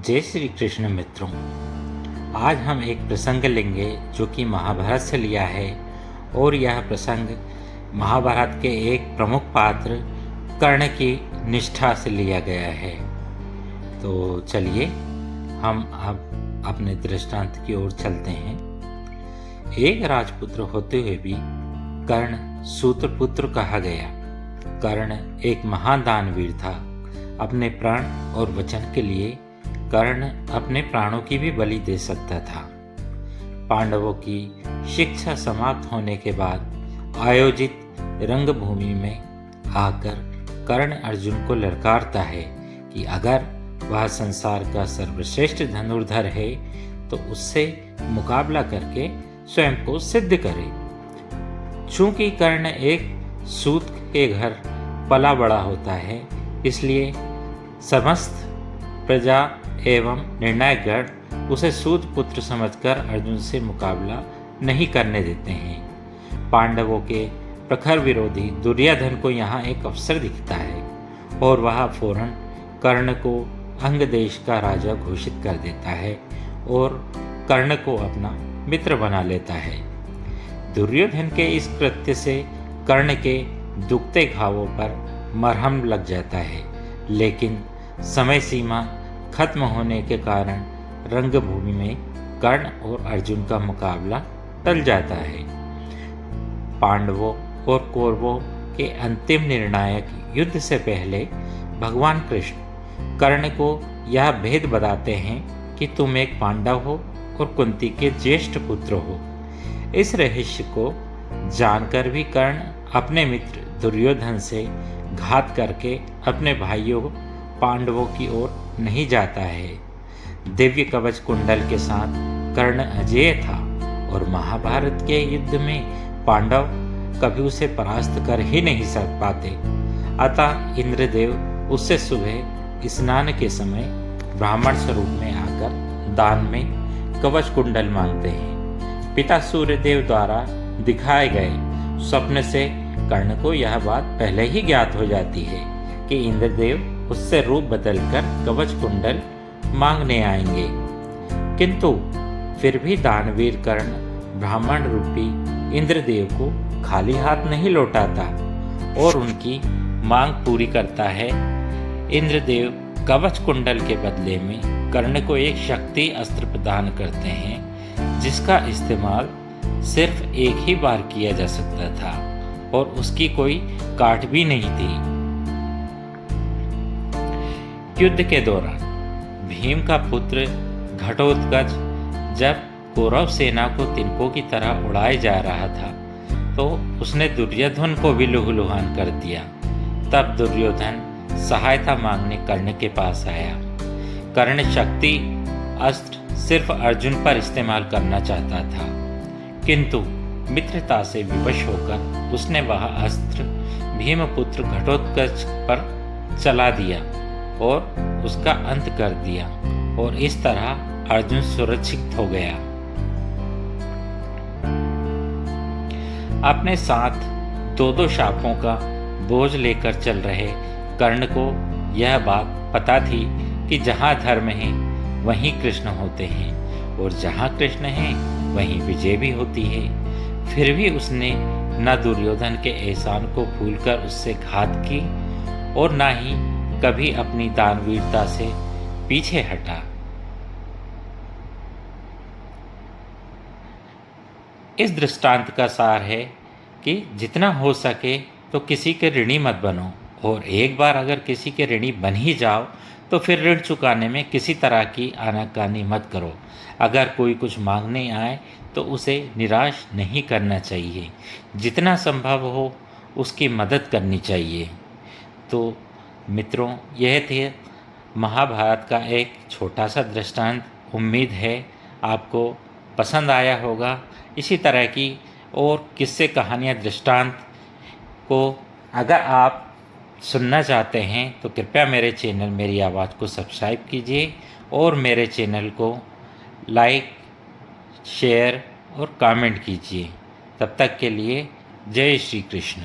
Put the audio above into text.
जय श्री कृष्ण मित्रों। आज हम एक प्रसंग लेंगे जो कि महाभारत से लिया है और यह प्रसंग महाभारत के एक प्रमुख पात्र कर्ण की निष्ठा से लिया गया है। तो चलिए हम अब अपने दृष्टांत की ओर चलते हैं। एक राजपुत्र होते हुए भी कर्ण सूत्रपुत्र कहा गया। कर्ण एक महान दानवीर था। अपने प्राण और वचन के लिए कर्ण अपने प्राणों की भी बलि दे सकता था। पांडवों की शिक्षा समाप्त होने के बाद आयोजित रंगभूमि में आकर कर्ण अर्जुन को ललकारता है कि अगर वह संसार का सर्वश्रेष्ठ धनुर्धर है तो उससे मुकाबला करके स्वयं को सिद्ध करे। चूंकि कर्ण एक सूत के घर पला बड़ा होता है, इसलिए समस्त प्रजा एवं निर्णायकगण उसे सूत पुत्र समझकर अर्जुन से मुकाबला नहीं करने देते हैं। पांडवों के प्रखर विरोधी दुर्योधन को यहाँ एक अवसर दिखता है और वह फौरन कर्ण को अंग देश का राजा घोषित कर देता है और कर्ण को अपना मित्र बना लेता है। दुर्योधन के इस कृत्य से कर्ण के दुखते घावों पर मरहम लग जाता है, लेकिन समय सीमा खत्म होने के कारण रंगभूमि में कर्ण और अर्जुन का मुकाबला टल जाता है। पांडवों और कौरवों के अंतिम निर्णायक युद्ध से पहले भगवान कृष्ण कर्ण को यह भेद बताते हैं कि तुम एक पांडव हो और कुंती के ज्येष्ठ पुत्र हो। इस रहस्य को जानकर भी कर्ण अपने मित्र दुर्योधन से घात करके अपने भाइयों पांडवों की ओर नहीं जाता है। दिव्य कवच कुंडल के साथ कर्ण अजेय था और महाभारत के युद्ध में पांडव कभी उसे परास्त कर ही नहीं सक पाते। अतः इंद्रदेव उससे सुबह स्नान के समय ब्राह्मण स्वरूप में आकर दान में कवच कुंडल मांगते हैं। पिता सूर्यदेव द्वारा दिखाए गए स्वप्न से कर्ण को यह बात पहले ही ज्ञात हो जाती है कि इंद्रदेव उससे रूप बदलकर कवच कुंडल मांगने आएंगे, किंतु फिर भी दानवीर कर्ण ब्राह्मण रूपी इंद्रदेव को खाली हाथ नहीं लौटाता और उनकी मांग पूरी करता है। इंद्रदेव कवच कुंडल के बदले में कर्ण को एक शक्ति अस्त्र प्रदान करते हैं, जिसका इस्तेमाल सिर्फ एक ही बार किया जा सकता था और उसकी कोई काट भी नहीं थी। युद्ध के दौरान भीम का पुत्र घटोत्कच जब कौरव सेना को तिनकों की तरह उड़ाए जा रहा था तो उसने दुर्योधन को भी लहूलुहान कर दिया। तब दुर्योधन सहायता मांगने कर्ण के पास आया। कर्ण शक्ति अस्त्र सिर्फ अर्जुन पर इस्तेमाल करना चाहता था, किंतु मित्रता से विवश होकर उसने वह अस्त्र भीमपुत्र घटोत्कच पर चला दिया और उसका अंत कर दिया और इस तरह अर्जुन सुरक्षित हो गया। अपने साथ दो शापों का बोझ लेकर चल रहे कर्ण को यह बात पता थी कि जहाँ धर्म है वहीं कृष्ण होते हैं और जहाँ कृष्ण है वहीं विजय भी होती है। फिर भी उसने न दुर्योधन के एहसान को भूलकर उससे घात की और न ही कभी अपनी दानवीरता से पीछे हटा। इस दृष्टांत का सार है कि जितना हो सके तो किसी के ऋणी मत बनो, और एक बार अगर किसी के ऋणी बन ही जाओ तो फिर ऋण चुकाने में किसी तरह की आनाकानी मत करो। अगर कोई कुछ मांगने आए तो उसे निराश नहीं करना चाहिए, जितना संभव हो उसकी मदद करनी चाहिए। तो मित्रों, यह थे महाभारत का एक छोटा सा दृष्टांत। उम्मीद है आपको पसंद आया होगा। इसी तरह की और किस्से कहानियाँ दृष्टांत को अगर आप सुनना चाहते हैं तो कृपया मेरे चैनल मेरी आवाज़ को सब्सक्राइब कीजिए और मेरे चैनल को लाइक, शेयर और कमेंट कीजिए। तब तक के लिए जय श्री कृष्ण।